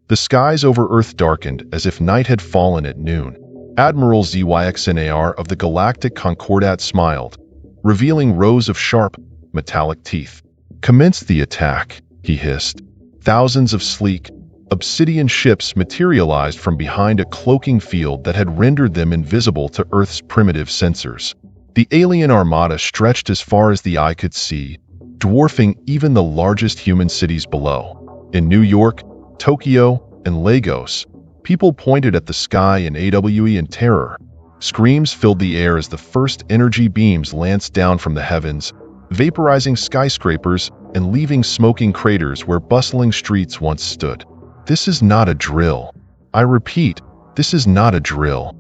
The skies over Earth darkened as if night had fallen at noon. Admiral Zyxnar of the Galactic Concordat smiled, revealing rows of sharp, metallic teeth. "Commence the attack," he hissed. Thousands of sleek, obsidian ships materialized from behind a cloaking field that had rendered them invisible to Earth's primitive sensors. The alien armada stretched as far as the eye could see, dwarfing even the largest human cities below. In New York, Tokyo, and Lagos, people pointed at the sky in AWE in terror. Screams filled the air as the first energy beams lanced down from the heavens, vaporizing skyscrapers and leaving smoking craters where bustling streets once stood. "This is not a drill. I repeat, this is not a drill."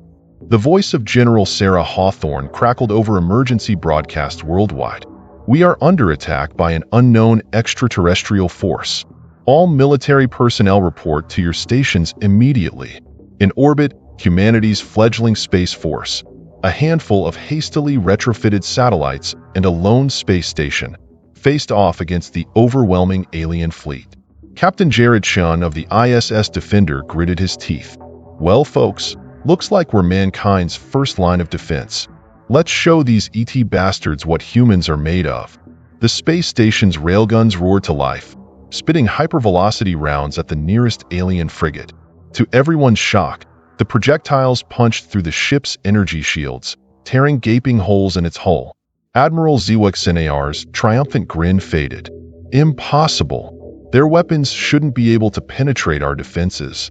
The voice of General Sarah Hawthorne crackled over emergency broadcast worldwide. "We are under attack by an unknown extraterrestrial force. All military personnel report to your stations immediately." In orbit, humanity's fledgling space force, a handful of hastily retrofitted satellites and a lone space station, faced off against the overwhelming alien fleet. Captain Jared Shun of the ISS Defender gritted his teeth. "Well, folks, looks like we're mankind's first line of defense. Let's show these ET bastards what humans are made of." The space station's railguns roared to life, spitting hypervelocity rounds at the nearest alien frigate. To everyone's shock, the projectiles punched through the ship's energy shields, tearing gaping holes in its hull. Admiral Zyxnar's triumphant grin faded. "Impossible. Their weapons shouldn't be able to penetrate our defenses."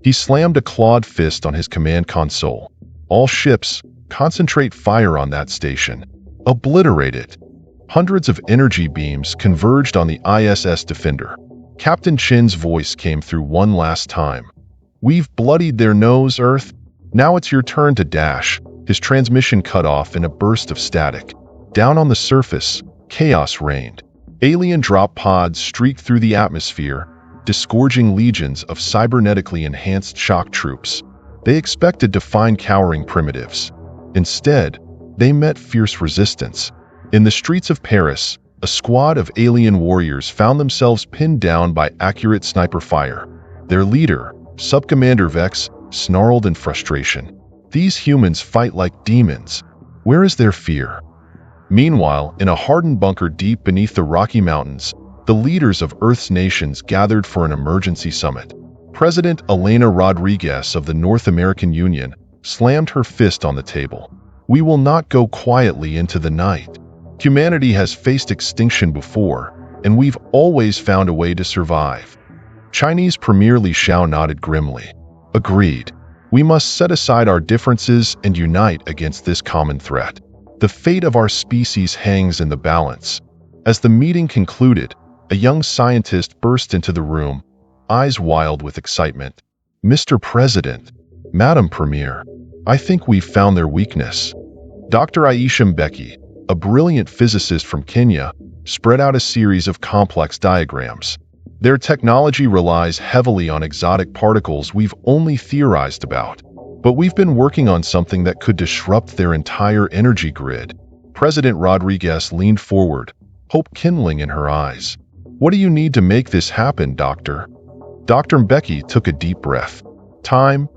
He slammed a clawed fist on his command console. "All ships, concentrate fire on that station. Obliterate it." Hundreds of energy beams converged on the ISS Defender. Captain Chin's voice came through one last time. "We've bloodied their nose, Earth. Now it's your turn to dash." His transmission cut off in a burst of static. Down on the surface, chaos reigned. Alien drop pods streaked through the atmosphere, disgorging legions of cybernetically enhanced shock troops. They expected to find cowering primitives. Instead, they met fierce resistance. In the streets of Paris, a squad of alien warriors found themselves pinned down by accurate sniper fire. Their leader, Subcommander Vex, snarled in frustration. "These humans fight like demons. Where is their fear?" Meanwhile, in a hardened bunker deep beneath the Rocky Mountains, the leaders of Earth's nations gathered for an emergency summit. President Elena Rodriguez of the North American Union slammed her fist on the table. "We will not go quietly into the night. Humanity has faced extinction before, and we've always found a way to survive." Chinese Premier Li Xiao nodded grimly. "Agreed. We must set aside our differences and unite against this common threat. The fate of our species hangs in the balance." As the meeting concluded, a young scientist burst into the room, eyes wild with excitement. "Mr. President, Madam Premier, I think we've found their weakness." Dr. Aisha Mbeki, a brilliant physicist from Kenya, spread out a series of complex diagrams. "Their technology relies heavily on exotic particles we've only theorized about. But we've been working on something that could disrupt their entire energy grid." President Rodriguez leaned forward, hope kindling in her eyes. "What do you need to make this happen, Doctor?" Dr. Mbeki took a deep breath. "Time,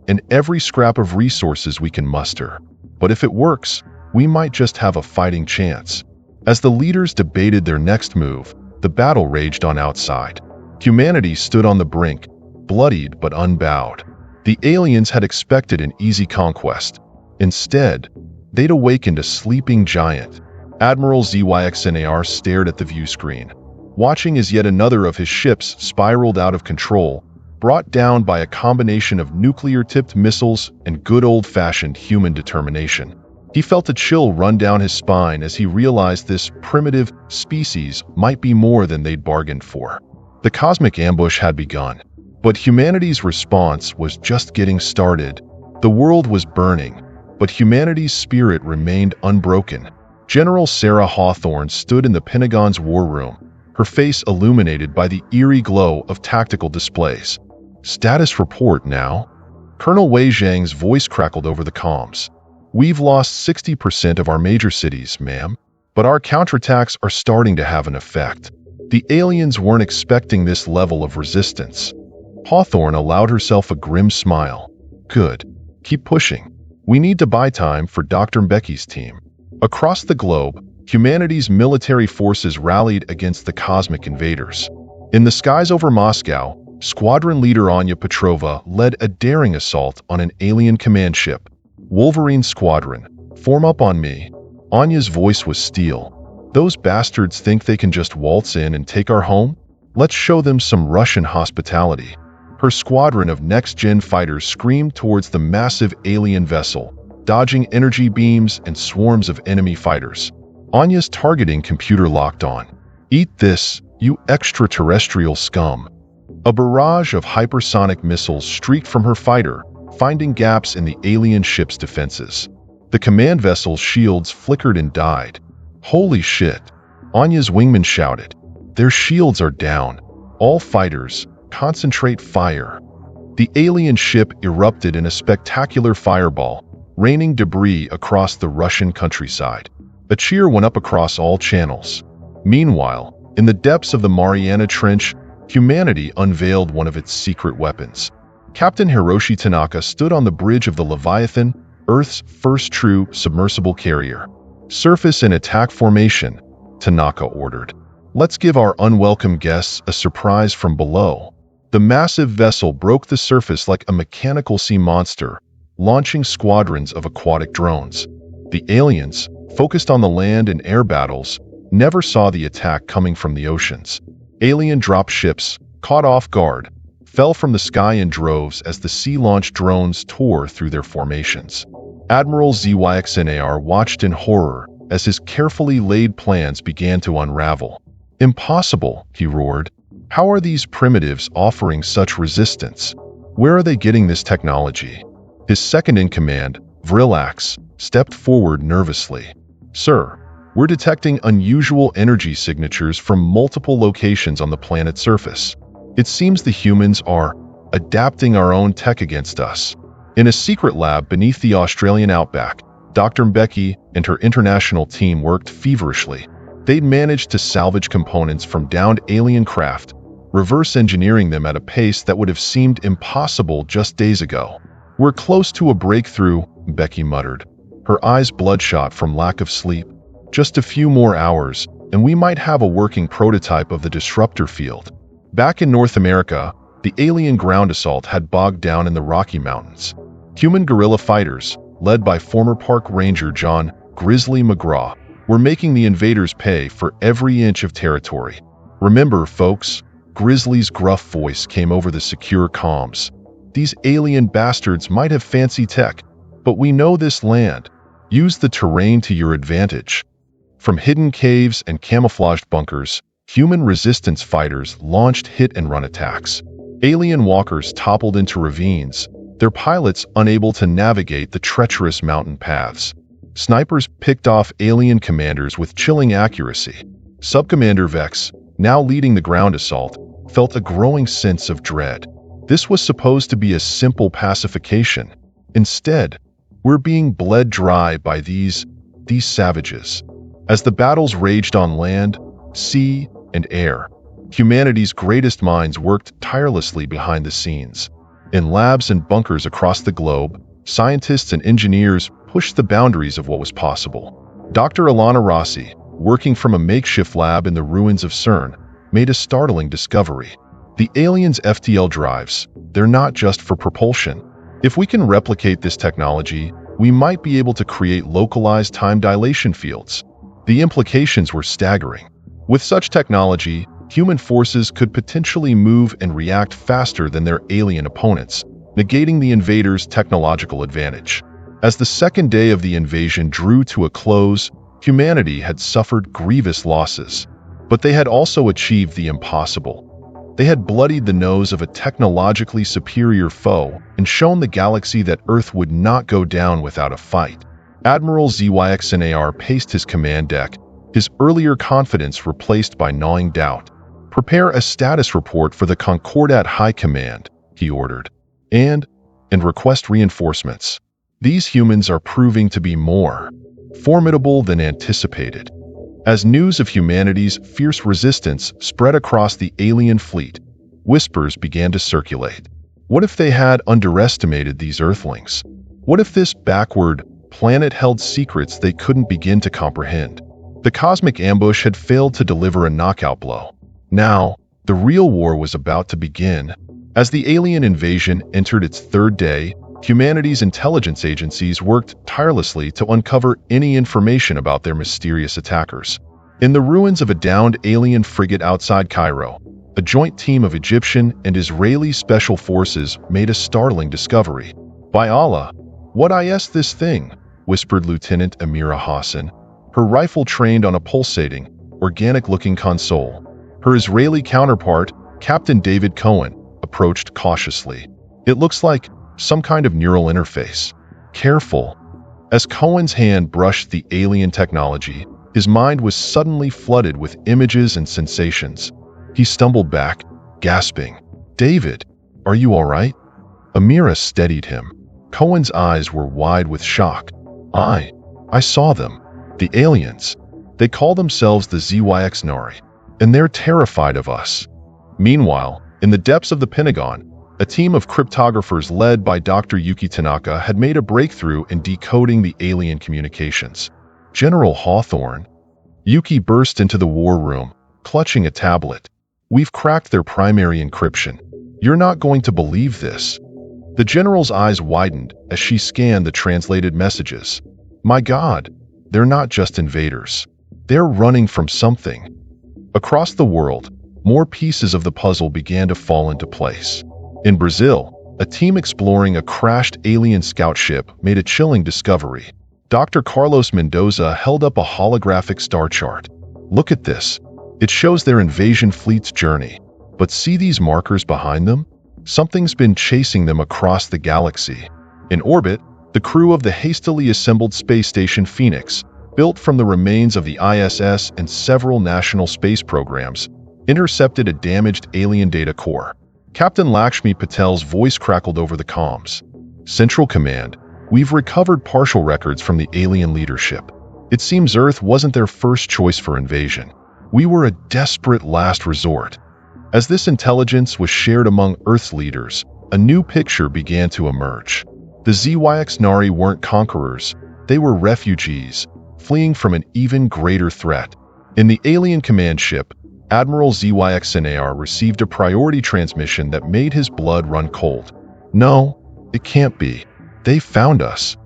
and every scrap of resources we can muster. But if it works, we might just have a fighting chance." As the leaders debated their next move, the battle raged on outside. Humanity stood on the brink, bloodied but unbowed. The aliens had expected an easy conquest. Instead, they'd awakened a sleeping giant. Admiral Zyxnar stared at the view screen, watching as yet another of his ships spiraled out of control, brought down by a combination of nuclear-tipped missiles and good old-fashioned human determination. He felt a chill run down his spine as he realized this primitive species might be more than they'd bargained for. The cosmic ambush had begun. But humanity's response was just getting started. The world was burning, but humanity's spirit remained unbroken. General Sarah Hawthorne stood in the Pentagon's war room, her face illuminated by the eerie glow of tactical displays. "Status report now." Colonel Wei Zhang's voice crackled over the comms. "We've lost 60% of our major cities, ma'am, but our counterattacks are starting to have an effect. The aliens weren't expecting this level of resistance." Hawthorne allowed herself a grim smile. Good. Keep pushing. We need to buy time for Dr. Mbecki's team. Across the globe, humanity's military forces rallied against the cosmic invaders. In the skies over Moscow, Squadron Leader Anya Petrova led a daring assault on an alien command ship. Wolverine Squadron, form up on me. Anya's voice was steel. Those bastards think they can just waltz in and take our home? Let's show them some Russian hospitality. Her squadron of next-gen fighters screamed towards the massive alien vessel, dodging energy beams and swarms of enemy fighters. Anya's targeting computer locked on. Eat this, you extraterrestrial scum. A barrage of hypersonic missiles streaked from her fighter, finding gaps in the alien ship's defenses. The command vessel's shields flickered and died. Holy shit! Anya's wingman shouted. Their shields are down. All fighters, concentrate fire. The alien ship erupted in a spectacular fireball, raining debris across the Russian countryside. A cheer went up across all channels. Meanwhile, in the depths of the Mariana Trench, humanity unveiled one of its secret weapons. Captain Hiroshi Tanaka stood on the bridge of the Leviathan, Earth's first true submersible carrier. Surface in attack formation, Tanaka ordered. Let's give our unwelcome guests a surprise from below. The massive vessel broke the surface like a mechanical sea monster, launching squadrons of aquatic drones. The aliens, focused on the land and air battles, never saw the attack coming from the oceans. Alien drop ships, caught off guard, fell from the sky in droves as the sea-launched drones tore through their formations. Admiral ZYXNAR watched in horror as his carefully laid plans began to unravel. Impossible, he roared. How are these primitives offering such resistance? Where are they getting this technology? His second-in-command, Vrillax, stepped forward nervously. Sir, we're detecting unusual energy signatures from multiple locations on the planet's surface. It seems the humans are adapting our own tech against us. In a secret lab beneath the Australian outback, Dr. Mbecki and her international team worked feverishly. They'd managed to salvage components from downed alien craft, reverse engineering them at a pace that would have seemed impossible just days ago. We're close to a breakthrough, Mbecki muttered, her eyes bloodshot from lack of sleep. Just a few more hours, and we might have a working prototype of the disruptor field. Back in North America, the alien ground assault had bogged down in the Rocky Mountains. Human guerrilla fighters, led by former park ranger John Grizzly McGraw, were making the invaders pay for every inch of territory. Remember, folks, Grizzly's gruff voice came over the secure comms. These alien bastards might have fancy tech, but we know this land. Use the terrain to your advantage. From hidden caves and camouflaged bunkers, human resistance fighters launched hit-and-run attacks. Alien walkers toppled into ravines, their pilots unable to navigate the treacherous mountain paths. Snipers picked off alien commanders with chilling accuracy. Subcommander Vex, now leading the ground assault, felt a growing sense of dread. This was supposed to be a simple pacification. Instead, we're being bled dry by these savages. As the battles raged on land, sea, and air, humanity's greatest minds worked tirelessly behind the scenes. In labs and bunkers across the globe, scientists and engineers pushed the boundaries of what was possible. Dr. Alana Rossi, working from a makeshift lab in the ruins of CERN, made a startling discovery. The aliens' FTL drives, they're not just for propulsion. If we can replicate this technology, we might be able to create localized time dilation fields. The implications were staggering. With such technology, human forces could potentially move and react faster than their alien opponents, negating the invaders' technological advantage. As the second day of the invasion drew to a close, humanity had suffered grievous losses. But they had also achieved the impossible. They had bloodied the nose of a technologically superior foe and shown the galaxy that Earth would not go down without a fight. Admiral ZYXNAR paced his command deck, his earlier confidence replaced by gnawing doubt. Prepare a status report for the Concordat High Command, he ordered, and request reinforcements. These humans are proving to be more formidable than anticipated. As news of humanity's fierce resistance spread across the alien fleet, Whispers began to circulate. What if they had underestimated these Earthlings? What if this backward planet held secrets they couldn't begin to comprehend? The cosmic ambush had failed to deliver a knockout blow. Now, the real war was about to begin. As the alien invasion entered its third day, humanity's intelligence agencies worked tirelessly to uncover any information about their mysterious attackers. In the ruins of a downed alien frigate outside Cairo, a joint team of Egyptian and Israeli special forces made a startling discovery. "By Allah, what is this thing?" whispered Lieutenant Amira Hassan, her rifle trained on a pulsating, organic-looking console. Her Israeli counterpart, Captain David Cohen, approached cautiously. "It looks like some kind of neural interface." "Careful." As Cohen's hand brushed the alien technology, his mind was suddenly flooded with images and sensations. He stumbled back, gasping. "David, are you all right?" Amira steadied him. Cohen's eyes were wide with shock. I saw them. The aliens. They call themselves the ZYX Nari, and they're terrified of us." Meanwhile, in the depths of the Pentagon, a team of cryptographers led by Dr. Yuki Tanaka had made a breakthrough in decoding the alien communications. "General Hawthorne." Yuki burst into the war room, clutching a tablet. "We've cracked their primary encryption. You're not going to believe this." The general's eyes widened as she scanned the translated messages. "My God, they're not just invaders. They're running from something." Across the world, more pieces of the puzzle began to fall into place. In Brazil, a team exploring a crashed alien scout ship made a chilling discovery. Dr. Carlos Mendoza held up a holographic star chart. "Look at this. It shows their invasion fleet's journey. But see these markers behind them? Something's been chasing them across the galaxy." In orbit, the crew of the hastily assembled space station Phoenix, built from the remains of the ISS and several national space programs, intercepted a damaged alien data core. Captain Lakshmi Patel's voice crackled over the comms. "Central Command, we've recovered partial records from the alien leadership. It seems Earth wasn't their first choice for invasion. We were a desperate last resort." As this intelligence was shared among Earth's leaders, a new picture began to emerge. The ZYX Nari weren't conquerors, they were refugees, fleeing from an even greater threat. In the alien command ship, Admiral ZYX Nar received a priority transmission that made his blood run cold. "No, it can't be. They found us."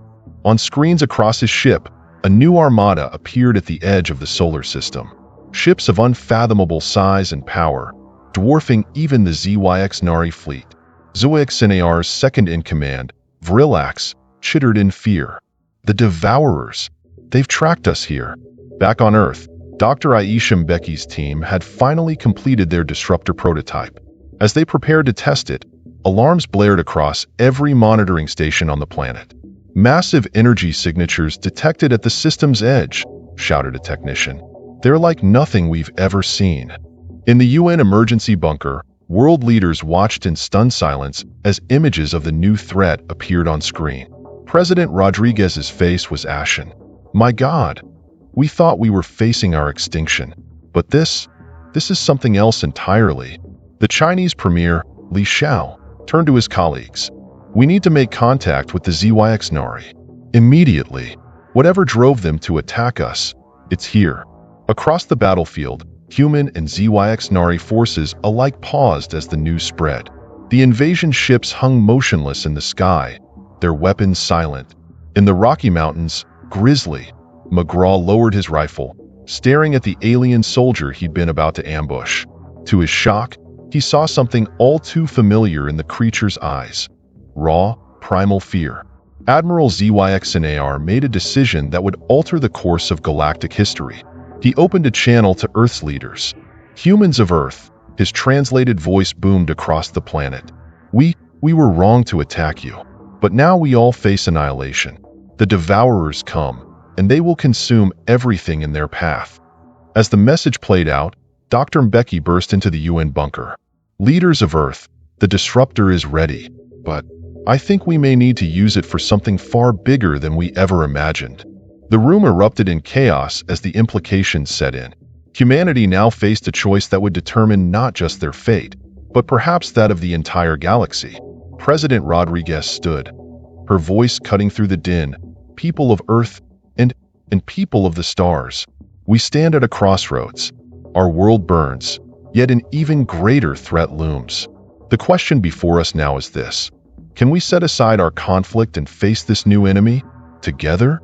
On screens across his ship, a new armada appeared at the edge of the solar system. Ships of unfathomable size and power, dwarfing even the ZYX Nari fleet. ZYX Nar's second-in-command, Vrillax, chittered in fear. "The Devourers! They've tracked us here." Back on Earth, Dr. Aisha Mbecki's team had finally completed their disruptor prototype. As they prepared to test it, alarms blared across every monitoring station on the planet. "Massive energy signatures detected at the system's edge," shouted a technician. "They're like nothing we've ever seen." In the UN emergency bunker, world leaders watched in stunned silence as images of the new threat appeared on screen. President Rodriguez's face was ashen. "My God, we thought we were facing our extinction. But this is something else entirely." The Chinese premier, Li Xiao, turned to his colleagues. "We need to make contact with the ZYX Nari. Immediately. Whatever drove them to attack us, it's here." Across the battlefield, human and ZYX Nari forces alike paused as the news spread. The invasion ships hung motionless in the sky, their weapons silent. In the Rocky Mountains, Grizzly, McGraw lowered his rifle, staring at the alien soldier he'd been about to ambush. To his shock, he saw something all too familiar in the creature's eyes. Raw, primal fear. Admiral ZYX Nar made a decision that would alter the course of galactic history. He opened a channel to Earth's leaders. "Humans of Earth," his translated voice boomed across the planet. We were wrong to attack you. But now we all face annihilation. The Devourers come, and they will consume everything in their path." As the message played out, Dr. Mbeki burst into the UN bunker. "Leaders of Earth, the disruptor is ready. But I think we may need to use it for something far bigger than we ever imagined." The room erupted in chaos as the implications set in. Humanity now faced a choice that would determine not just their fate, but perhaps that of the entire galaxy. President Rodriguez stood, her voice cutting through the din. People of Earth and people of the stars, we stand at a crossroads. Our world burns, yet an even greater threat looms. The question before us now is this: can we set aside our conflict and face this new enemy together?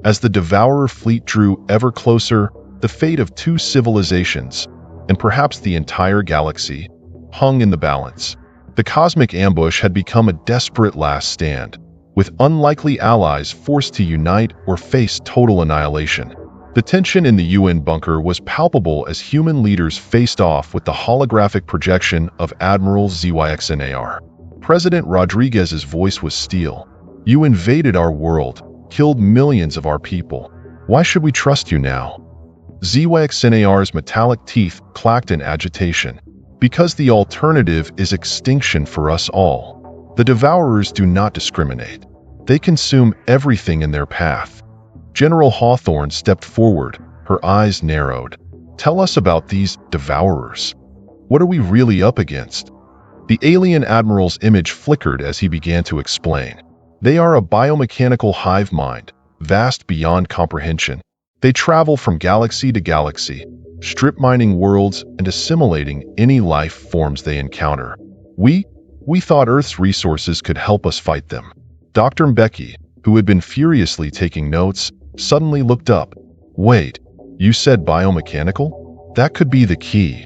As the Devourer fleet drew ever closer, the fate of two civilizations, and perhaps the entire galaxy, hung in the balance. The cosmic ambush had become a desperate last stand, with unlikely allies forced to unite or face total annihilation. The tension in the UN bunker was palpable as human leaders faced off with the holographic projection of Admiral ZYXNAR. President Rodriguez's voice was steel. You invaded our world, killed millions of our people. Why should we trust you now? ZYXNAR's metallic teeth clacked in agitation. Because the alternative is extinction for us all. The Devourers do not discriminate. They consume everything in their path. General Hawthorne stepped forward, her eyes narrowed. Tell us about these Devourers. What are we really up against? The alien admiral's image flickered as he began to explain. They are a biomechanical hive mind, vast beyond comprehension. They travel from galaxy to galaxy, strip mining worlds and assimilating any life forms they encounter. We thought Earth's resources could help us fight them. Dr. Mbeki, who had been furiously taking notes, suddenly looked up. Wait, you said biomechanical? That could be the key.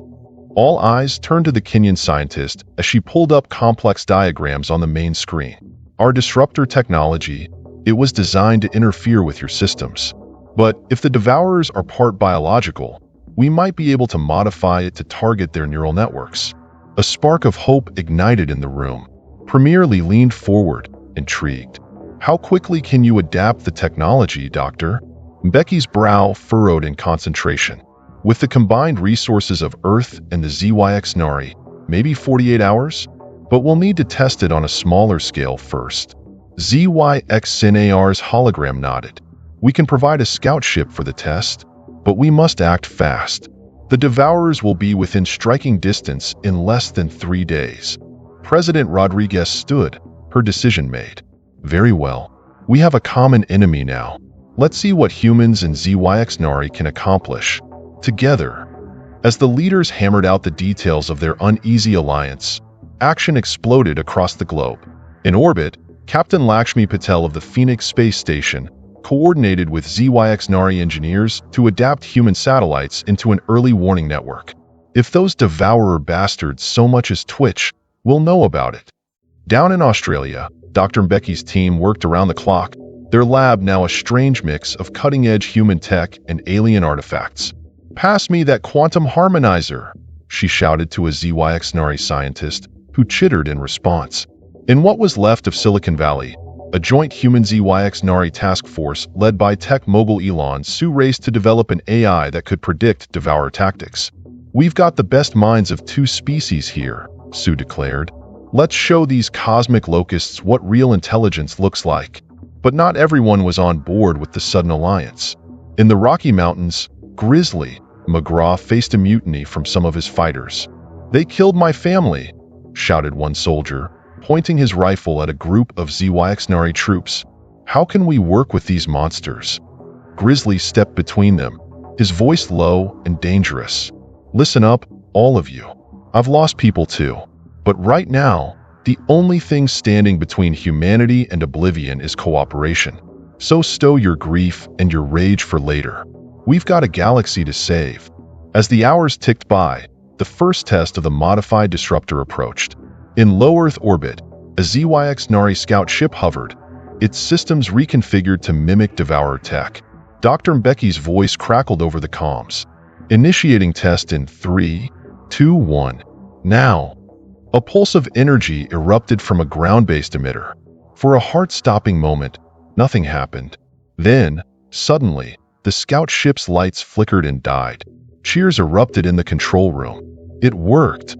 All eyes turned to the Kenyan scientist as she pulled up complex diagrams on the main screen. Our disruptor technology, it was designed to interfere with your systems. But if the Devourers are part biological, we might be able to modify it to target their neural networks. A spark of hope ignited in the room. Premier Lee leaned forward, intrigued. How quickly can you adapt the technology, Doctor? Mbecky's brow furrowed in concentration. With the combined resources of Earth and the ZYXNAR, maybe 48 hours? But we'll need to test it on a smaller scale first. ZYXNAR's hologram nodded. We can provide a scout ship for the test, but we must act fast. The Devourers will be within striking distance in less than 3 days. President Rodriguez stood, her decision made. Very well. We have a common enemy now. Let's see what humans and ZYXNAR can accomplish together. As the leaders hammered out the details of their uneasy alliance, action exploded across the globe. In orbit, Captain Lakshmi Patel of the Phoenix Space Station coordinated with ZYXNAR engineers to adapt human satellites into an early warning network. If those Devourer bastards so much as twitch, we'll know about it. Down in Australia, Dr. Mbecky's team worked around the clock, their lab now a strange mix of cutting-edge human tech and alien artifacts. Pass me that quantum harmonizer, she shouted to a ZYXNAR scientist, who chittered in response. In what was left of Silicon Valley, a joint human ZYXNAR task force led by tech mogul Elon Su raced to develop an AI that could predict Devourer tactics. We've got the best minds of two species here, Su declared. Let's show these cosmic locusts what real intelligence looks like. But not everyone was on board with the sudden alliance. In the Rocky Mountains, Grizzly McGraw faced a mutiny from some of his fighters. They killed my family, shouted one soldier, pointing his rifle at a group of ZYXNAR troops. How can we work with these monsters? Grizzly stepped between them, his voice low and dangerous. Listen up, all of you. I've lost people too. But right now, the only thing standing between humanity and oblivion is cooperation. So stow your grief and your rage for later. We've got a galaxy to save. As the hours ticked by, the first test of the modified disruptor approached. In low Earth orbit, a ZYXNAR scout ship hovered, its systems reconfigured to mimic Devourer tech. Dr. Mbecky's voice crackled over the comms. Initiating test in 3, 2, 1. Now. A pulse of energy erupted from a ground-based emitter. For a heart-stopping moment, nothing happened. Then, suddenly, the scout ship's lights flickered and died. Cheers erupted in the control room. It worked,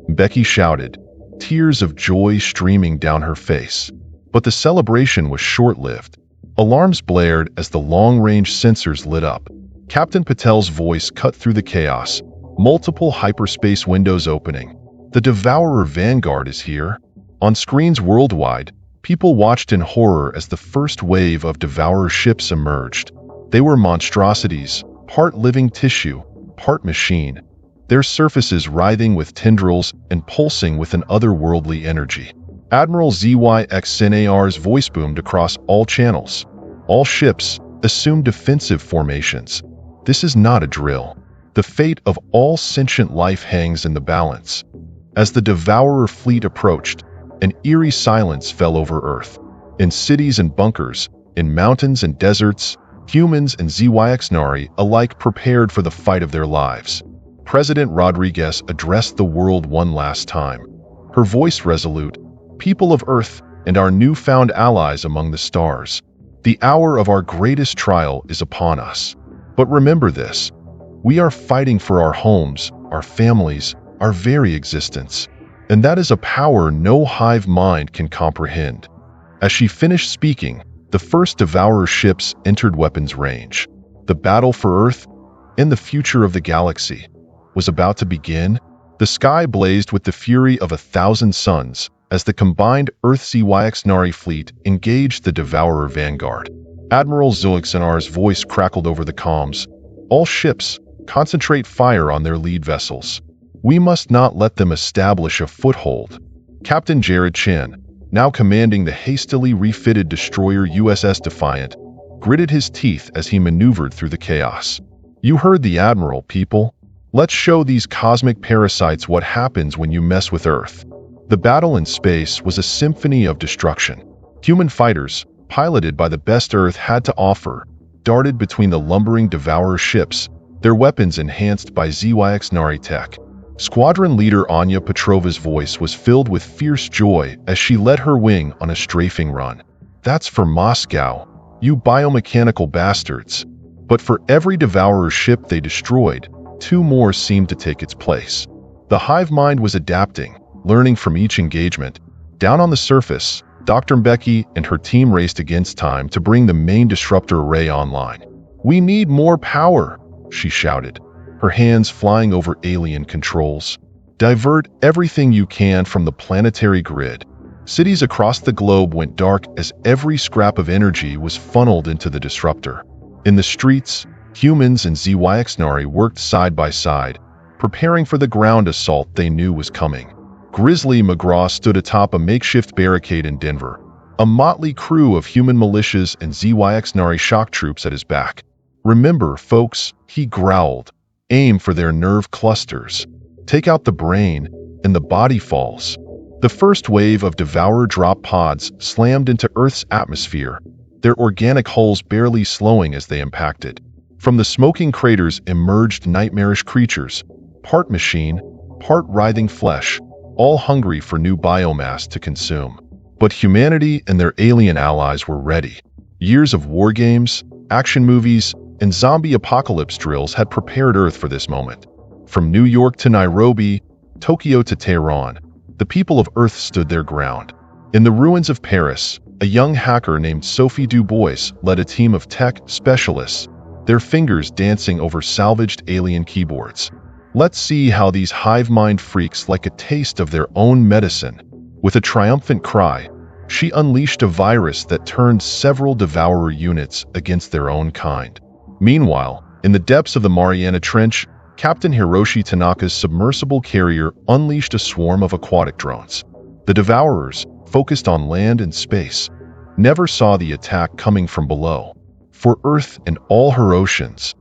Becky shouted, tears of joy streaming down her face. But the celebration was short-lived. Alarms blared as the long-range sensors lit up. Captain Patel's voice cut through the chaos, multiple hyperspace windows opening. The Devourer Vanguard is here. On screens worldwide, people watched in horror as the first wave of Devourer ships emerged. They were monstrosities, part living tissue, part machine, their surfaces writhing with tendrils and pulsing with an otherworldly energy. Admiral ZYXNAR's voice boomed across all channels. All ships, assume defensive formations. This is not a drill. The fate of all sentient life hangs in the balance. As the Devourer fleet approached, an eerie silence fell over Earth. In cities and bunkers, in mountains and deserts, humans and ZYXNARI alike prepared for the fight of their lives. President Rodriguez addressed the world one last time. Her voice resolute, "People of Earth and our newfound allies among the stars, the hour of our greatest trial is upon us. But remember this, we are fighting for our homes, our families, our very existence. And that is a power no hive mind can comprehend." As she finished speaking, the first Devourer ships entered weapons range. The battle for Earth and the future of the galaxy was about to begin. The sky blazed with the fury of 1,000 suns as the combined Earth-ZYXNARI fleet engaged the Devourer Vanguard. Admiral ZYXNAR's voice crackled over the comms. "All ships, concentrate fire on their lead vessels. We must not let them establish a foothold." Captain Jared Chen, now commanding the hastily refitted destroyer USS Defiant, gritted his teeth as he maneuvered through the chaos. "You heard the Admiral, people. Let's show these cosmic parasites what happens when you mess with Earth." The battle in space was a symphony of destruction. Human fighters, piloted by the best Earth had to offer, darted between the lumbering Devourer ships, their weapons enhanced by ZYXNARI tech. Squadron leader Anya Petrova's voice was filled with fierce joy as she led her wing on a strafing run. "That's for Moscow, you biomechanical bastards." But for every Devourer ship they destroyed, 2 more seemed to take its place. The hive mind was adapting, learning from each engagement. Down on the surface, Dr. Mbeki and her team raced against time to bring the main disruptor array online. "We need more power," she shouted, her hands flying over alien controls. "Divert everything you can from the planetary grid." Cities across the globe went dark as every scrap of energy was funneled into the disruptor. In the streets, humans and ZYXNARI worked side by side, preparing for the ground assault they knew was coming. Grizzly McGraw stood atop a makeshift barricade in Denver, a motley crew of human militias and ZYXNARI shock troops at his back. "Remember, folks," he growled, "aim for their nerve clusters. Take out the brain, and the body falls." The first wave of Devourer drop pods slammed into Earth's atmosphere, their organic hulls barely slowing as they impacted. From the smoking craters emerged nightmarish creatures, part machine, part writhing flesh, all hungry for new biomass to consume. But humanity and their alien allies were ready. Years of war games, action movies, and zombie apocalypse drills had prepared Earth for this moment. From New York to Nairobi, Tokyo to Tehran, the people of Earth stood their ground. In the ruins of Paris, a young hacker named Sophie Dubois led a team of tech specialists, their fingers dancing over salvaged alien keyboards. "Let's see how these hive mind freaks like a taste of their own medicine." With a triumphant cry, she unleashed a virus that turned several Devourer units against their own kind. Meanwhile, in the depths of the Mariana Trench, Captain Hiroshi Tanaka's submersible carrier unleashed a swarm of aquatic drones. The Devourers, focused on land and space, never saw the attack coming from below. For Earth and all her oceans,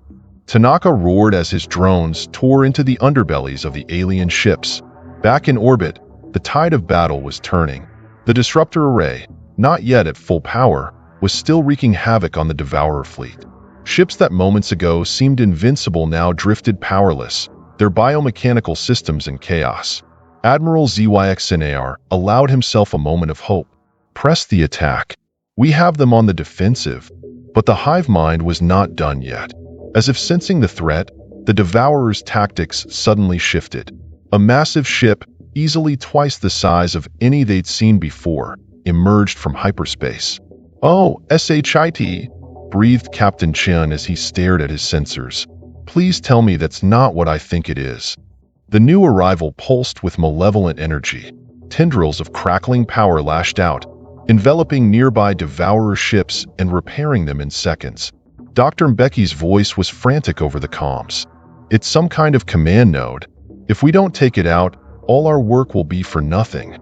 Tanaka roared as his drones tore into the underbellies of the alien ships. Back in orbit, the tide of battle was turning. The disruptor array, not yet at full power, was still wreaking havoc on the Devourer fleet. Ships that moments ago seemed invincible now drifted powerless, their biomechanical systems in chaos. Admiral ZYXNAR allowed himself a moment of hope. "Press the attack. We have them on the defensive." But the hive mind was not done yet. As if sensing the threat, the Devourer's tactics suddenly shifted. A massive ship, easily twice the size of any they'd seen before, emerged from hyperspace. "Oh, shit," breathed Captain Chen as he stared at his sensors. "Please tell me that's not what I think it is." The new arrival pulsed with malevolent energy. Tendrils of crackling power lashed out, enveloping nearby devourer ships and repairing them in seconds. Dr. Mbecky's voice was frantic over the comms. It's some kind of command node. If we don't take it out, all our work will be for nothing.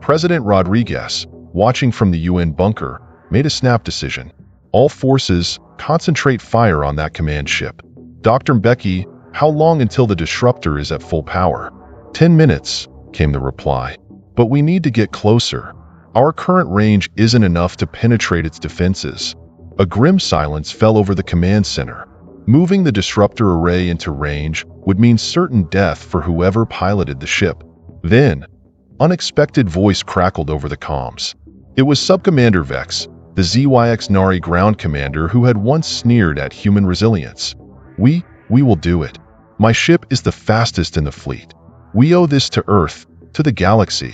President Rodriguez, watching from the UN bunker, made a snap decision. All forces, concentrate fire on that command ship. Dr. Mbeki, how long until the disruptor is at full power? 10 minutes, came the reply. But we need to get closer. Our current range isn't enough to penetrate its defenses. A grim silence fell over the command center. Moving the disruptor array into range would mean certain death for whoever piloted the ship. Then, unexpected voice crackled over the comms. It was Subcommander Vex, the ZYX Nari ground commander who had once sneered at human resilience. We will do it. My ship is the fastest in the fleet. We owe this to Earth, to the galaxy.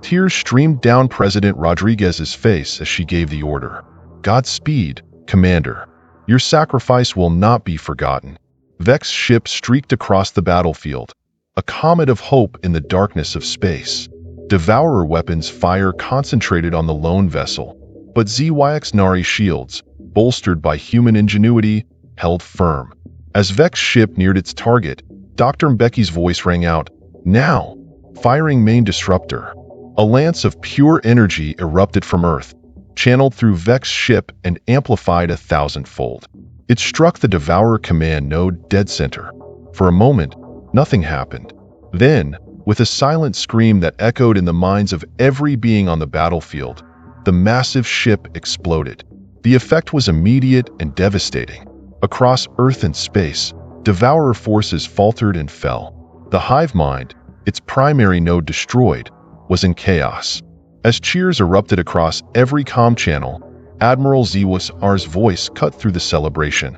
Tears streamed down President Rodriguez's face as she gave the order. Godspeed, Commander. Your sacrifice will not be forgotten. Vex's ship streaked across the battlefield, a comet of hope in the darkness of space. Devourer weapons fire concentrated on the lone vessel, but ZYX Nari shields, bolstered by human ingenuity, held firm. As Vex's ship neared its target, Dr. Mbecky's voice rang out, "Now!" Firing main disruptor. A lance of pure energy erupted from Earth, channeled through Vex's ship and amplified 1,000-fold. It struck the Devourer command node dead center. For a moment, nothing happened. Then, with a silent scream that echoed in the minds of every being on the battlefield, the massive ship exploded. The effect was immediate and devastating. Across Earth and space, Devourer forces faltered and fell. The hive mind, its primary node destroyed, was in chaos. As cheers erupted across every comm channel, Admiral Zwar's voice cut through the celebration.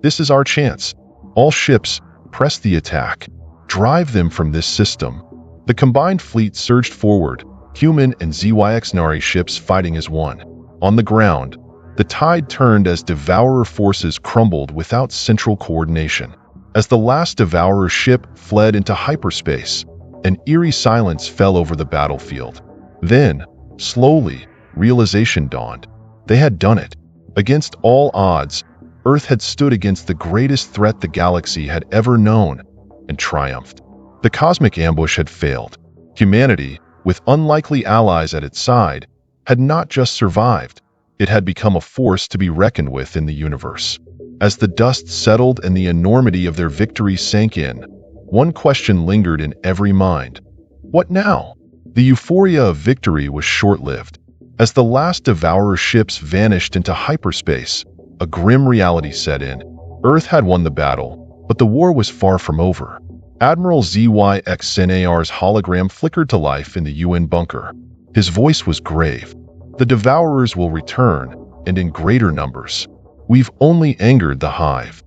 "This is our chance. All ships, press the attack. Drive them from this system." The combined fleet surged forward, human and ZYX Nari ships fighting as one. On the ground, the tide turned as Devourer forces crumbled without central coordination. As the last Devourer ship fled into hyperspace, an eerie silence fell over the battlefield. Then, slowly, realization dawned. They had done it. Against all odds, Earth had stood against the greatest threat the galaxy had ever known, and triumphed. The cosmic ambush had failed. Humanity, with unlikely allies at its side, had not just survived, it had become a force to be reckoned with in the universe. As the dust settled and the enormity of their victory sank in, one question lingered in every mind. What now? The euphoria of victory was short-lived. As the last Devourer ships vanished into hyperspace, a grim reality set in. Earth had won the battle, but the war was far from over. Admiral ZYX Nar's hologram flickered to life in the UN bunker. His voice was grave. The Devourers will return, and in greater numbers. We've only angered the hive.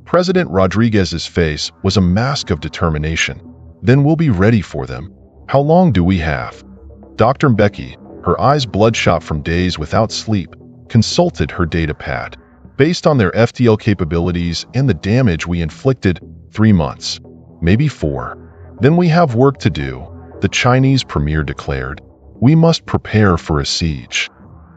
President Rodriguez's face was a mask of determination. Then we'll be ready for them. How long do we have? Dr. Mbeki, her eyes bloodshot from days without sleep, consulted her data pad. Based on their FTL capabilities and the damage we inflicted, 3 months. Maybe 4. Then we have work to do, the Chinese premier declared. We must prepare for a siege.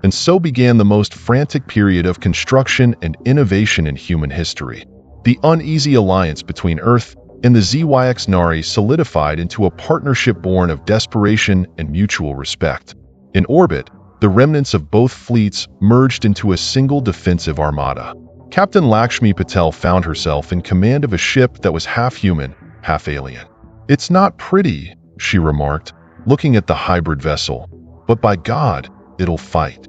And so began the most frantic period of construction and innovation in human history. The uneasy alliance between Earth and the ZYX Nari solidified into a partnership born of desperation and mutual respect. In orbit, the remnants of both fleets merged into a single defensive armada. Captain Lakshmi Patel found herself in command of a ship that was half human, half alien. "It's not pretty," she remarked, looking at the hybrid vessel, "but by God, it'll fight."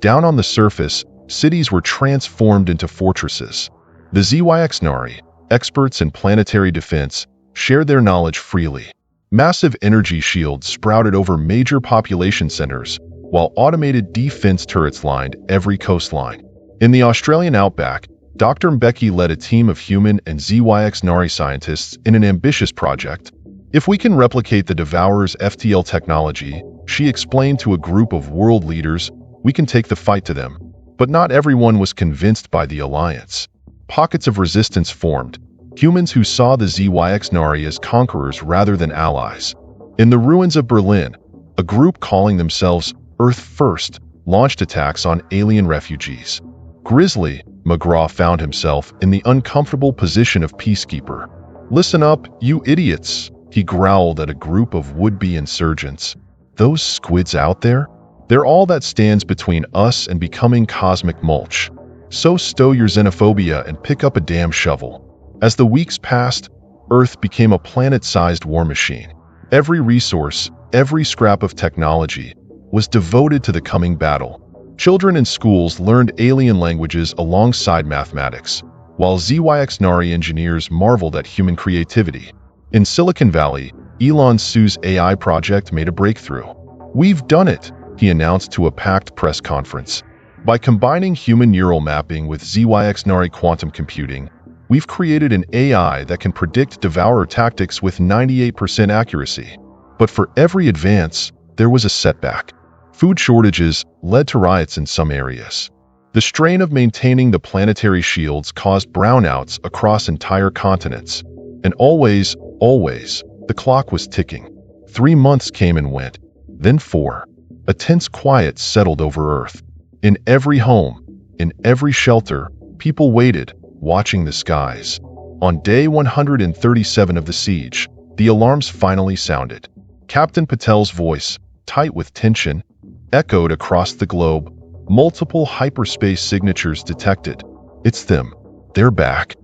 Down on the surface, cities were transformed into fortresses. The ZYX Nari, experts in planetary defense, shared their knowledge freely. Massive energy shields sprouted over major population centers, while automated defense turrets lined every coastline. In the Australian outback, Dr. Mbeki led a team of human and ZYX Nari scientists in an ambitious project. If we can replicate the Devourer's FTL technology, she explained to a group of world leaders, we can take the fight to them. But not everyone was convinced by the alliance. Pockets of resistance formed. humans who saw the ZYX-Nari as conquerors rather than allies. In the ruins of Berlin, a group calling themselves Earth First launched attacks on alien refugees. Grizzly McGraw found himself in the uncomfortable position of peacekeeper. "Listen up, you idiots," he growled at a group of would-be insurgents. "Those squids out there? They're all that stands between us and becoming cosmic mulch. So stow your xenophobia and pick up a damn shovel." As the weeks passed, Earth became a planet-sized war machine. Every resource, every scrap of technology, was devoted to the coming battle. Children in schools learned alien languages alongside mathematics, while ZYX-Nari engineers marveled at human creativity. In Silicon Valley, Elon Su's AI project made a breakthrough. "We've done it," he announced to a packed press conference. "By combining human neural mapping with ZYX-Nari quantum computing, we've created an AI that can predict devourer tactics with 98% accuracy." But for every advance, there was a setback. Food shortages led to riots in some areas. The strain of maintaining the planetary shields caused brownouts across entire continents. And always, the clock was ticking. 3 months came and went, then 4. A tense quiet settled over Earth. In every home, in every shelter, people waited, watching the skies. On day 137 of the siege, the alarms finally sounded. Captain Patel's voice, tight with tension, echoed across the globe. Multiple hyperspace signatures detected. "It's them. They're back."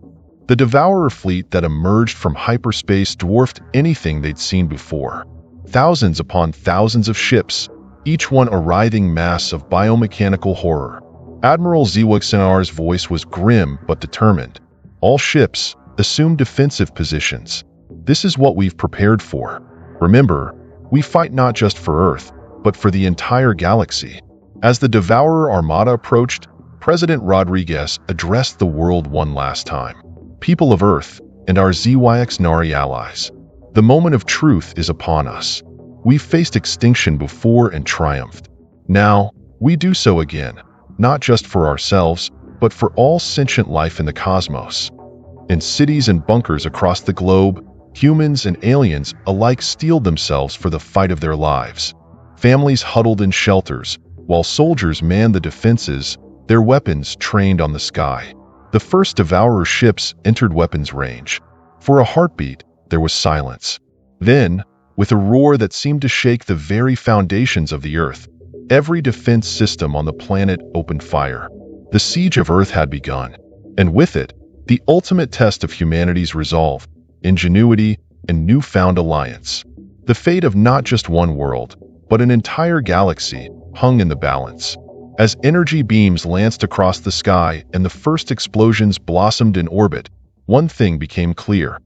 The Devourer fleet that emerged from hyperspace dwarfed anything they'd seen before. Thousands upon thousands of ships, each one a writhing mass of biomechanical horror. Admiral ZYX-Nari's voice was grim but determined. "All ships, assume defensive positions. This is what we've prepared for. Remember, we fight not just for Earth, but for the entire galaxy." As the Devourer Armada approached, President Rodriguez addressed the world one last time. "People of Earth and our ZYX-Nari allies, the moment of truth is upon us. We've faced extinction before and triumphed. Now, we do so again, not just for ourselves, but for all sentient life in the cosmos." In cities and bunkers across the globe, humans and aliens alike steeled themselves for the fight of their lives. Families huddled in shelters, while soldiers manned the defenses, their weapons trained on the sky. The first Devourer ships entered weapons range. For a heartbeat, there was silence. Then, with a roar that seemed to shake the very foundations of the Earth, every defense system on the planet opened fire. The siege of Earth had begun, and with it, the ultimate test of humanity's resolve, ingenuity, and newfound alliance. The fate of not just one world, but an entire galaxy, hung in the balance. As energy beams lanced across the sky and the first explosions blossomed in orbit, one thing became clear.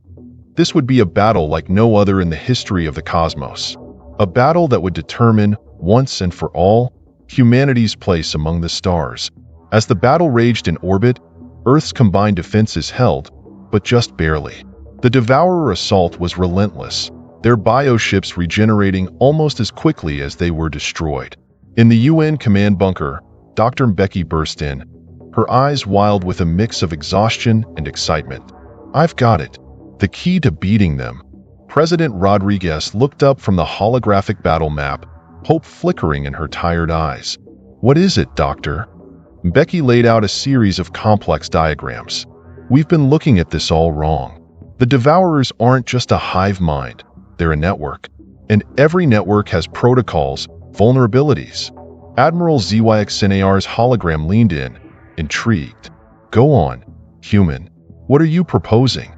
This would be a battle like no other in the history of the cosmos. A battle that would determine, once and for all, humanity's place among the stars. As the battle raged in orbit, Earth's combined defenses held, but just barely. The Devourer assault was relentless, their bioships regenerating almost as quickly as they were destroyed. In the UN command bunker, Dr. Becky burst in, her eyes wild with a mix of exhaustion and excitement. "I've got it. The key to beating them." President Rodriguez looked up from the holographic battle map, hope flickering in her tired eyes. "What is it, Doctor?" Becky laid out a series of complex diagrams. "We've been looking at this all wrong. The Devourers aren't just a hive mind, they're a network. And every network has protocols, vulnerabilities." Admiral ZYX-Nari's hologram leaned in, intrigued. "Go on, human. What are you proposing?"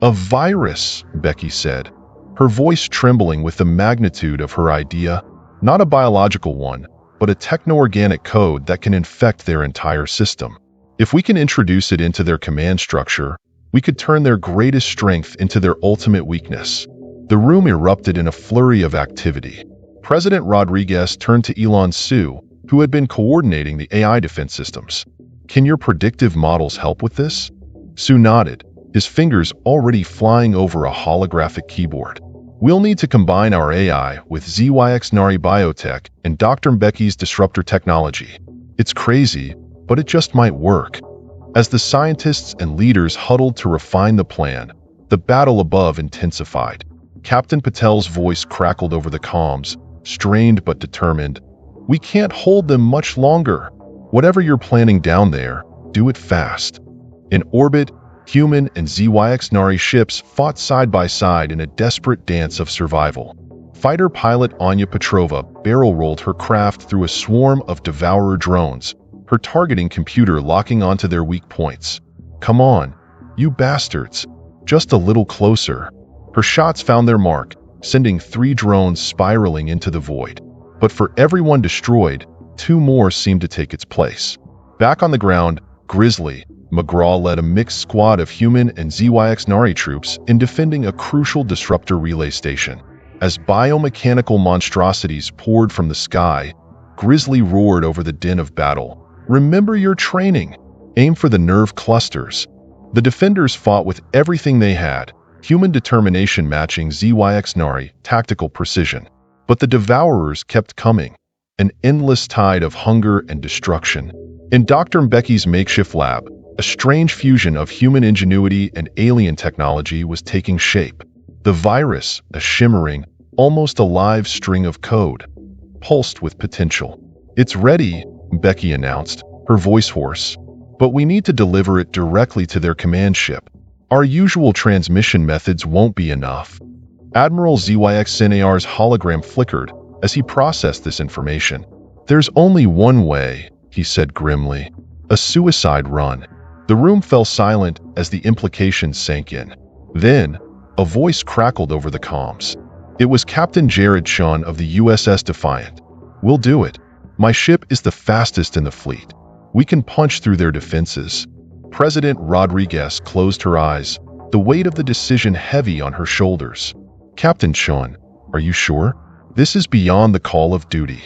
"A virus," Becky said, her voice trembling with the magnitude of her idea. "Not a biological one, but a techno-organic code that can infect their entire system. If we can introduce it into their command structure, we could turn their greatest strength into their ultimate weakness." The room erupted in a flurry of activity. President Rodriguez turned to Elon Su, who had been coordinating the AI defense systems. "Can your predictive models help with this?" Su nodded, his fingers already flying over a holographic keyboard. "We'll need to combine our AI with ZYX-Nari biotech and Dr. Becky's disruptor technology. It's crazy, but it just might work." As the scientists and leaders huddled to refine the plan, the battle above intensified. Captain Patel's voice crackled over the comms, strained but determined. "We can't hold them much longer. Whatever you're planning down there, do it fast." In orbit, human and ZYX Nari ships fought side by side in a desperate dance of survival. Fighter pilot Anya Petrova barrel-rolled her craft through a swarm of Devourer drones, her targeting computer locking onto their weak points. "Come on, you bastards, just a little closer." Her shots found their mark, sending 3 drones spiraling into the void. But for every one destroyed, 2 more seemed to take its place. Back on the ground, Grizzly, McGraw led a mixed squad of human and ZYX Nari troops in defending a crucial disruptor relay station. As biomechanical monstrosities poured from the sky, Grizzly roared over the din of battle. "Remember your training. Aim for the nerve clusters." The defenders fought with everything they had, human determination matching ZYX Nari tactical precision. But the Devourers kept coming, an endless tide of hunger and destruction. In Dr. Mbecki's makeshift lab, a strange fusion of human ingenuity and alien technology was taking shape. The virus, a shimmering, almost alive string of code, pulsed with potential. "It's ready," Becky announced, her voice hoarse. "But we need to deliver it directly to their command ship. Our usual transmission methods won't be enough." Admiral ZYX-NAR's hologram flickered as he processed this information. "There's only one way," he said grimly. "A suicide run." The room fell silent as the implications sank in. Then, a voice crackled over the comms. It was Captain Jared Sean of the USS Defiant. "We'll do it. My ship is the fastest in the fleet. We can punch through their defenses." President Rodriguez closed her eyes, the weight of the decision heavy on her shoulders. "Captain Sean, are you sure? This is beyond the call of duty."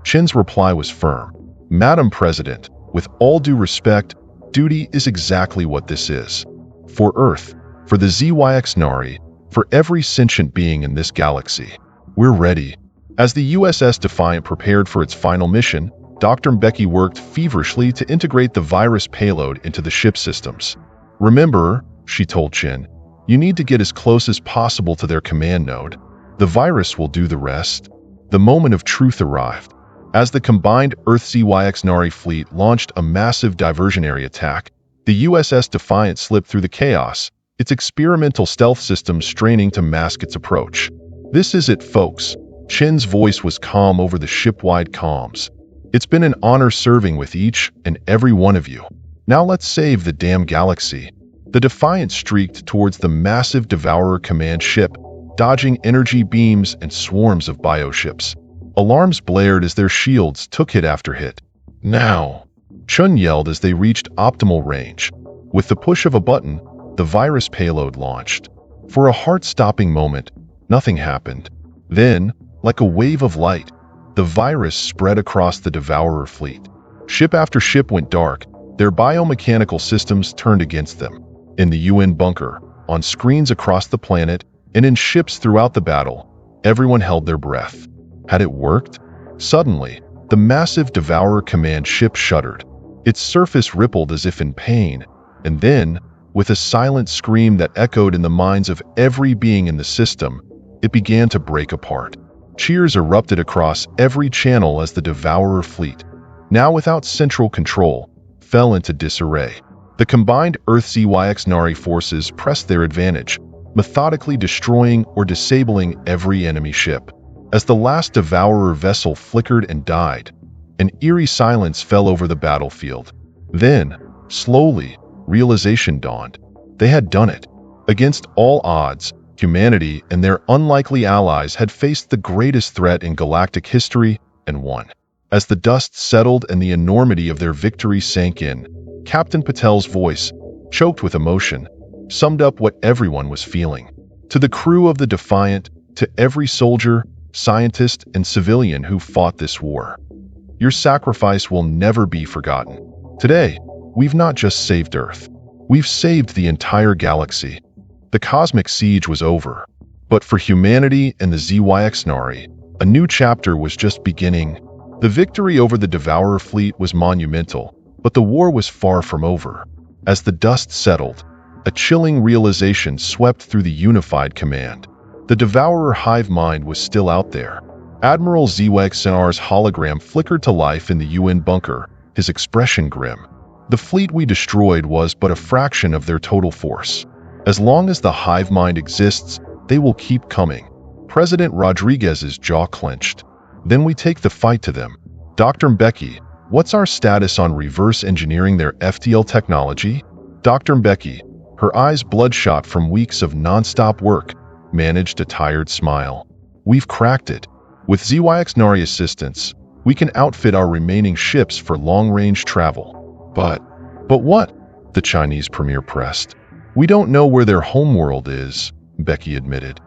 Chin's reply was firm. "Madam President, with all due respect, duty is exactly what this is. For Earth, for the ZYX Nari, for every sentient being in this galaxy. We're ready." As the USS Defiant prepared for its final mission, Dr. Mbeki worked feverishly to integrate the virus payload into the ship systems. "Remember," she told Chin, "you need to get as close as possible to their command node. The virus will do the rest." The moment of truth arrived. As the combined Earth-ZYX Nari fleet launched a massive diversionary attack, the USS Defiant slipped through the chaos, its experimental stealth systems straining to mask its approach. "This is it, folks." Chin's voice was calm over the ship-wide comms. "It's been an honor serving with each and every one of you. Now let's save the damn galaxy." The Defiant streaked towards the massive Devourer command ship, dodging energy beams and swarms of bioships. Alarms blared as their shields took hit after hit. "Now!" Chun yelled as they reached optimal range. With the push of a button, the virus payload launched. For a heart-stopping moment, nothing happened. Then, like a wave of light, the virus spread across the Devourer fleet. Ship after ship went dark, their biomechanical systems turned against them. In the UN bunker, on screens across the planet, and in ships throughout the battle, everyone held their breath. Had it worked? Suddenly, the massive Devourer command ship shuddered. Its surface rippled as if in pain, and then, with a silent scream that echoed in the minds of every being in the system, it began to break apart. Cheers erupted across every channel as the Devourer fleet, now without central control, fell into disarray. The combined Earth-ZYX Nari forces pressed their advantage, methodically destroying or disabling every enemy ship. As the last Devourer vessel flickered and died, an eerie silence fell over the battlefield. Then, slowly, realization dawned. They had done it. Against all odds, humanity and their unlikely allies had faced the greatest threat in galactic history and won. As the dust settled and the enormity of their victory sank in, Captain Patel's voice, choked with emotion, summed up what everyone was feeling. To the crew of the Defiant, to every soldier, scientist, and civilian who fought this war, your sacrifice will never be forgotten. Today, we've not just saved Earth. We've saved the entire galaxy. The cosmic siege was over, but for humanity and the ZYX Nari, a new chapter was just beginning. The victory over the Devourer fleet was monumental, but the war was far from over. As the dust settled, a chilling realization swept through the unified command. The Devourer hive mind was still out there. Admiral ZYXNR's hologram flickered to life in the UN bunker, his expression grim. The fleet we destroyed was but a fraction of their total force. As long as the hive mind exists, they will keep coming. President Rodriguez's jaw clenched. Then we take the fight to them. Dr. Mbeki, what's our status on reverse engineering their FTL technology? Dr. Mbeki, her eyes bloodshot from weeks of non-stop work, managed a tired smile. We've cracked it. With ZYXNARI assistance, we can outfit our remaining ships for long-range travel. But what? The Chinese premier pressed. We don't know where their homeworld is, Becky admitted.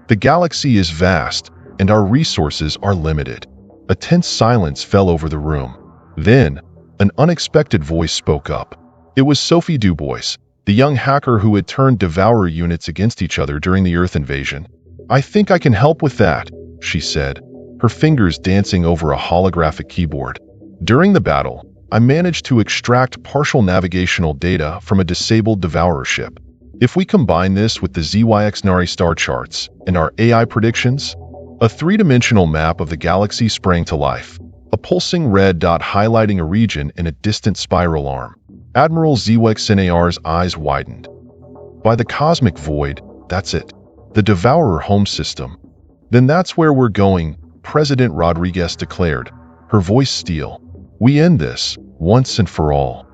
The galaxy is vast, and our resources are limited. A tense silence fell over the room. Then, an unexpected voice spoke up. It was Sophie Dubois, the young hacker who had turned Devourer units against each other during the Earth invasion. I think I can help with that, she said, her fingers dancing over a holographic keyboard. During the battle, I managed to extract partial navigational data from a disabled Devourer ship. If we combine this with the ZYXNARI star charts and our AI predictions, a three-dimensional map of the galaxy sprang to life, a pulsing red dot highlighting a region in a distant spiral arm. Admiral ZYXNAR's eyes widened. By the cosmic void, that's it. The Devourer home system. Then that's where we're going, President Rodriguez declared, her voice steel. We end this, once and for all.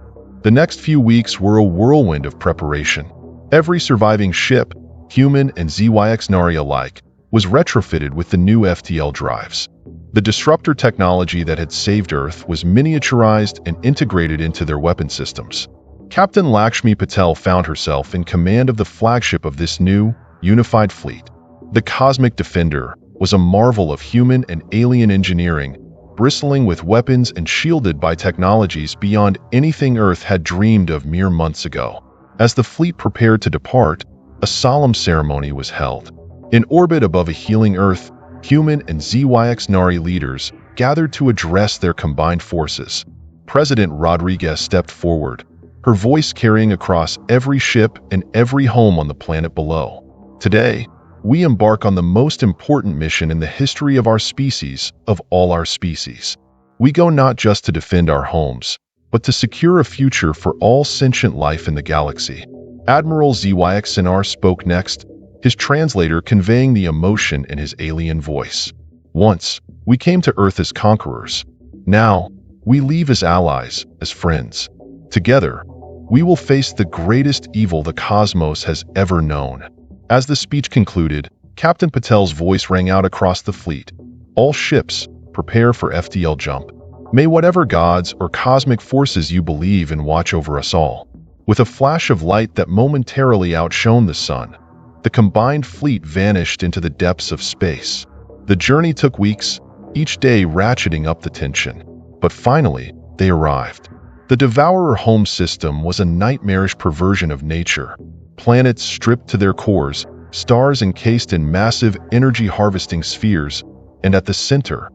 The next few weeks were a whirlwind of preparation. Every surviving ship, human and ZYXNARI alike, was retrofitted with the new FTL drives. The disruptor technology that had saved Earth was miniaturized and integrated into their weapon systems. Captain Lakshmi Patel found herself in command of the flagship of this new, unified fleet. The Cosmic Defender was a marvel of human and alien engineering, bristling with weapons and shielded by technologies beyond anything Earth had dreamed of mere months ago. As the fleet prepared to depart, a solemn ceremony was held. In orbit above a healing Earth, human and ZYXNARI leaders gathered to address their combined forces. President Rodriguez stepped forward, her voice carrying across every ship and every home on the planet below. Today, we embark on the most important mission in the history of our species, of all our species. We go not just to defend our homes, but to secure a future for all sentient life in the galaxy. Admiral ZYXNR spoke next, his translator conveying the emotion in his alien voice. Once, we came to Earth as conquerors. Now, we leave as allies, as friends. Together, we will face the greatest evil the cosmos has ever known. As the speech concluded, Captain Patel's voice rang out across the fleet. All ships, prepare for FTL jump. May whatever gods or cosmic forces you believe in watch over us all. With a flash of light that momentarily outshone the sun, the combined fleet vanished into the depths of space. The journey took weeks, each day ratcheting up the tension. But finally, they arrived. The Devourer home system was a nightmarish perversion of nature. Planets stripped to their cores, stars encased in massive energy-harvesting spheres, and at the center,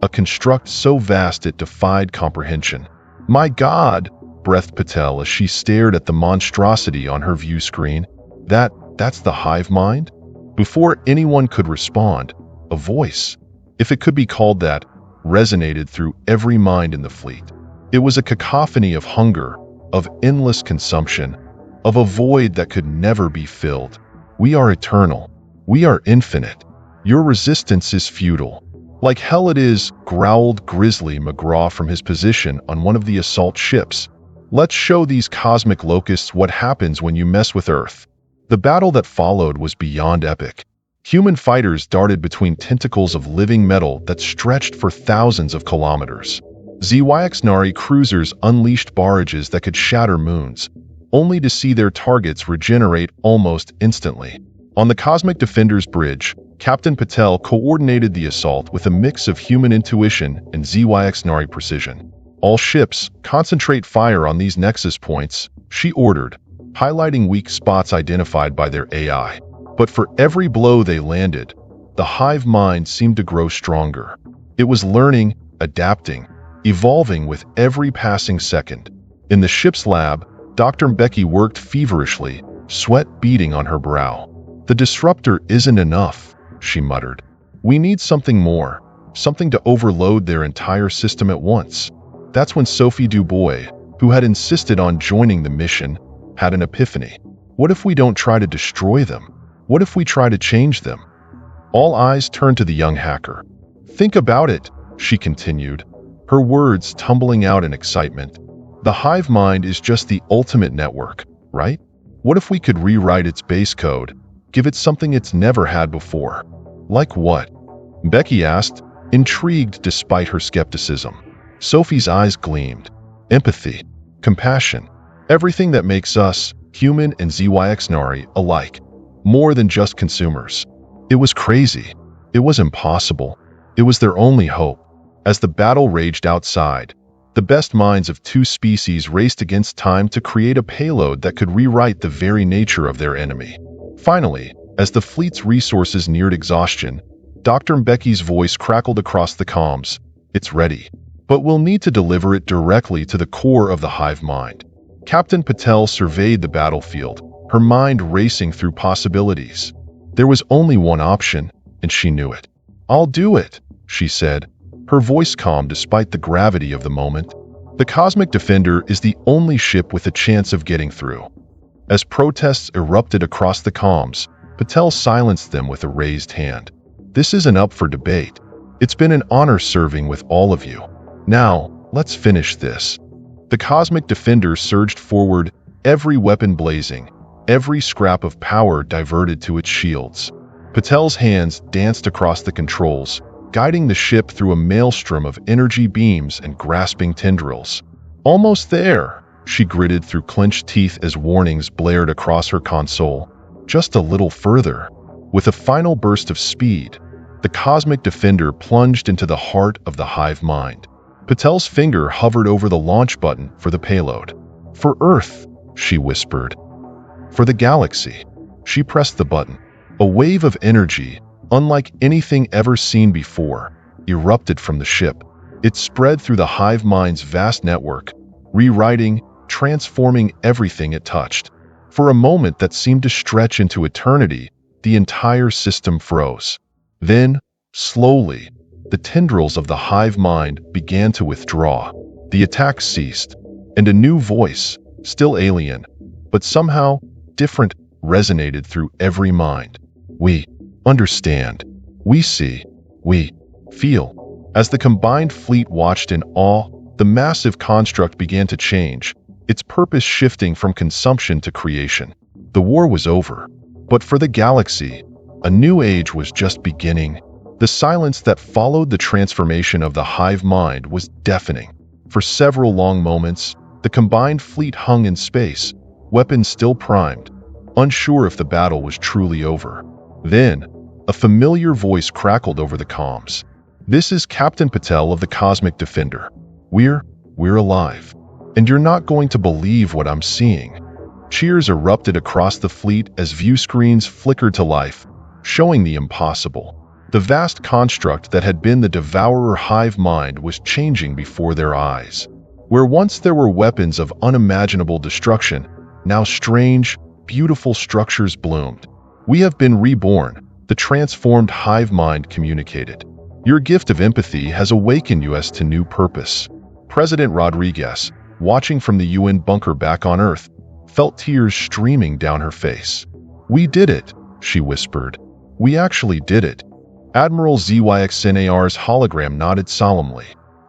a construct so vast it defied comprehension. My God, breathed Patel as she stared at the monstrosity on her view screen. That's the hive mind? Before anyone could respond, a voice, if it could be called that, resonated through every mind in the fleet. It was a cacophony of hunger, of endless consumption, of a void that could never be filled. We are eternal. We are infinite. Your resistance is futile. Like hell it is, growled Grizzly McGraw from his position on one of the assault ships. Let's show these cosmic locusts what happens when you mess with Earth. The battle that followed was beyond epic. Human fighters darted between tentacles of living metal that stretched for thousands of kilometers. ZYXNARI cruisers unleashed barrages that could shatter moons, only to see their targets regenerate almost instantly. On the Cosmic Defender's bridge, Captain Patel coordinated the assault with a mix of human intuition and ZYXNARI precision. All ships, concentrate fire on these nexus points, she ordered, highlighting weak spots identified by their AI. But for every blow they landed, the hive mind seemed to grow stronger. It was learning, adapting, evolving with every passing second. In the ship's lab, Dr. Becky worked feverishly, sweat beading on her brow. "The disruptor isn't enough," she muttered. "We need something more, something to overload their entire system at once." That's when Sophie Dubois, who had insisted on joining the mission, had an epiphany. What if we don't try to destroy them? What if we try to change them? All eyes turned to the young hacker. "Think about it," she continued, her words tumbling out in excitement. "The hive mind is just the ultimate network, right? What if we could rewrite its base code, give it something it's never had before?" "Like what?" Becky asked, intrigued despite her skepticism. Sophie's eyes gleamed. "Empathy, compassion, everything that makes us, human and ZYX-Nari, alike. More than just consumers." It was crazy. It was impossible. It was their only hope. As the battle raged outside, the best minds of two species raced against time to create a payload that could rewrite the very nature of their enemy. Finally, as the fleet's resources neared exhaustion, Dr. Becky's voice crackled across the comms. "It's ready. But we'll need to deliver it directly to the core of the hive mind." Captain Patel surveyed the battlefield, her mind racing through possibilities. There was only one option, and she knew it. "I'll do it," she said, her voice calm despite the gravity of the moment. "The Cosmic Defender is the only ship with a chance of getting through." As protests erupted across the comms, Patel silenced them with a raised hand. "This isn't up for debate. It's been an honor serving with all of you. Now, let's finish this." The Cosmic Defender surged forward, every weapon blazing, every scrap of power diverted to its shields. Patel's hands danced across the controls, guiding the ship through a maelstrom of energy beams and grasping tendrils. "Almost there," she gritted through clenched teeth as warnings blared across her console. "Just a little further." With a final burst of speed, the Cosmic Defender plunged into the heart of the hive mind. Patel's finger hovered over the launch button for the payload. "For Earth," she whispered. "For the galaxy." She pressed the button. A wave of energy, unlike anything ever seen before, erupted from the ship. It spread through the hive mind's vast network, rewriting, transforming everything it touched. For a moment that seemed to stretch into eternity, the entire system froze. Then, slowly, the tendrils of the hive mind began to withdraw. The attack ceased, and a new voice, still alien, but somehow different, resonated through every mind. "We understand. We see. We feel." As the combined fleet watched in awe, the massive construct began to change, its purpose shifting from consumption to creation. The war was over, but for the galaxy, a new age was just beginning. The silence that followed the transformation of the hive mind was deafening. For several long moments, the combined fleet hung in space, weapons still primed, unsure if the battle was truly over. Then, a familiar voice crackled over the comms. "This is Captain Patel of the Cosmic Defender. We're alive. And you're not going to believe what I'm seeing." Cheers erupted across the fleet as view screens flickered to life, showing the impossible. The vast construct that had been the devourer hive mind was changing before their eyes. Where once there were weapons of unimaginable destruction, now strange, beautiful structures bloomed. "We have been reborn," the transformed hive mind communicated. "Your gift of empathy has awakened us to new purpose." President Rodriguez, watching from the UN bunker back on Earth, felt tears streaming down her face. "We did it," she whispered. "We actually did it." Admiral ZYXNAR's hologram nodded solemnly.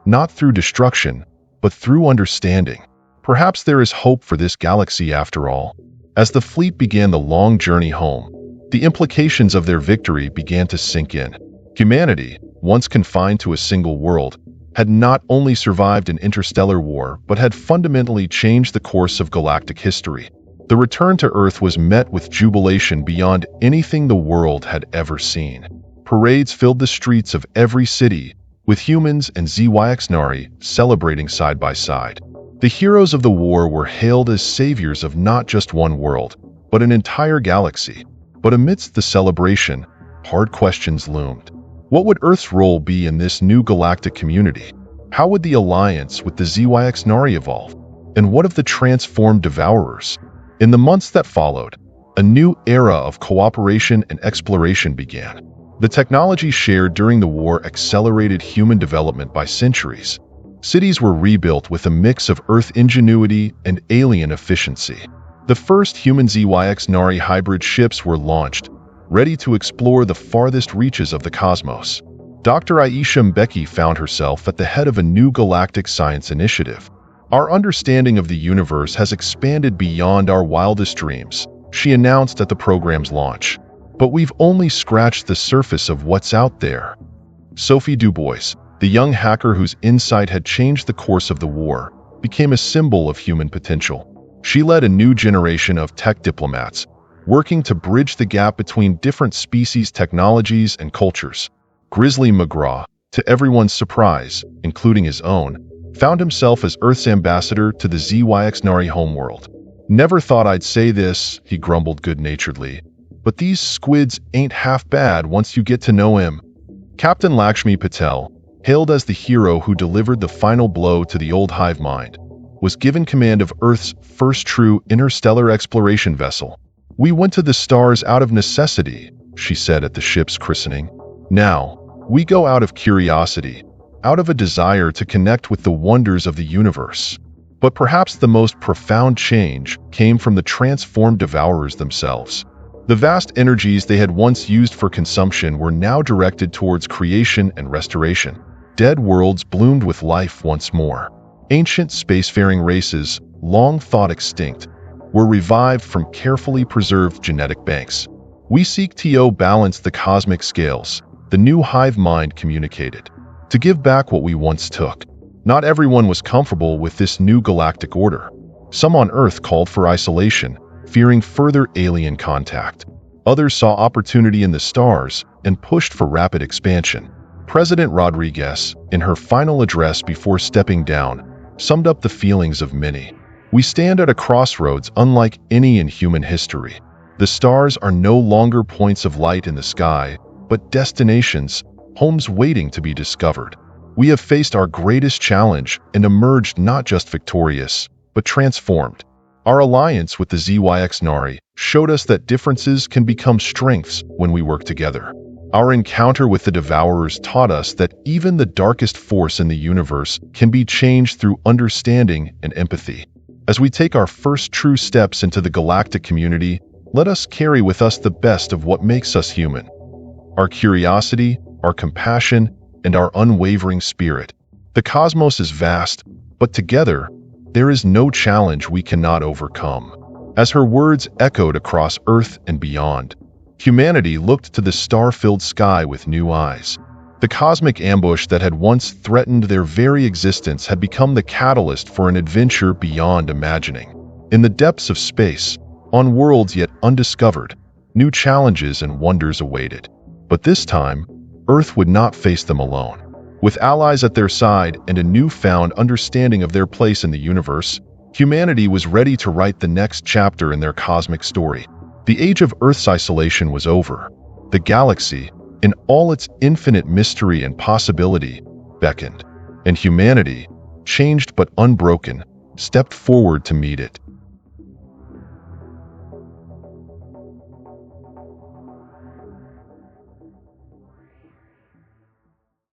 "Not through destruction, but through understanding. Perhaps there is hope for this galaxy after all." As the fleet began the long journey home, the implications of their victory began to sink in. Humanity, once confined to a single world, had not only survived an interstellar war but had fundamentally changed the course of galactic history. The return to Earth was met with jubilation beyond anything the world had ever seen. Parades filled the streets of every city, with humans and ZYXNARI celebrating side by side. The heroes of the war were hailed as saviors of not just one world, but an entire galaxy. But amidst the celebration, hard questions loomed. What would Earth's role be in this new galactic community? How would the alliance with the ZYXNARI evolve? And what of the transformed devourers? In the months that followed, a new era of cooperation and exploration began. The technology shared during the war accelerated human development by centuries. Cities were rebuilt with a mix of Earth ingenuity and alien efficiency. The first human ZYX Nari hybrid ships were launched, ready to explore the farthest reaches of the cosmos. Dr. Aisha Mbeki found herself at the head of a new galactic science initiative. Our understanding of the universe has expanded beyond our wildest dreams, she announced at the program's launch. But we've only scratched the surface of what's out there. Sophie Dubois, the young hacker whose insight had changed the course of the war, became a symbol of human potential. She led a new generation of tech diplomats, working to bridge the gap between different species, technologies, and cultures. Grizzly McGraw, to everyone's surprise, including his own, found himself as Earth's ambassador to the ZYX Nari homeworld. "Never thought I'd say this," he grumbled good-naturedly, "but these squids ain't half bad once you get to know him." Captain Lakshmi Patel, hailed as the hero who delivered the final blow to the old hive mind, was given command of Earth's first true interstellar exploration vessel. "We went to the stars out of necessity," she said at the ship's christening. "Now, we go out of curiosity, out of a desire to connect with the wonders of the universe." But perhaps the most profound change came from the transformed devourers themselves. The vast energies they had once used for consumption were now directed towards creation and restoration. Dead worlds bloomed with life once more. Ancient spacefaring races, long thought extinct, were revived from carefully preserved genetic banks. "We seek to balance the cosmic scales," the new hive mind communicated, "to give back what we once took." Not everyone was comfortable with this new galactic order. Some on Earth called for isolation, fearing further alien contact. Others saw opportunity in the stars and pushed for rapid expansion. President Rodriguez, in her final address before stepping down, summed up the feelings of many. "We stand at a crossroads unlike any in human history. The stars are no longer points of light in the sky, but destinations, homes waiting to be discovered. We have faced our greatest challenge and emerged not just victorious, but transformed. Our alliance with the ZYX Nari showed us that differences can become strengths when we work together. Our encounter with the Devourers taught us that even the darkest force in the universe can be changed through understanding and empathy. As we take our first true steps into the galactic community, let us carry with us the best of what makes us human. Our curiosity, our compassion, and our unwavering spirit. The cosmos is vast, but together, there is no challenge we cannot overcome." As her words echoed across Earth and beyond, humanity looked to the star-filled sky with new eyes. The cosmic ambush that had once threatened their very existence had become the catalyst for an adventure beyond imagining. In the depths of space, on worlds yet undiscovered, new challenges and wonders awaited. But this time, Earth would not face them alone. With allies at their side and a newfound understanding of their place in the universe, humanity was ready to write the next chapter in their cosmic story. The age of Earth's isolation was over. The galaxy, in all its infinite mystery and possibility, beckoned, and humanity, changed but unbroken, stepped forward to meet it.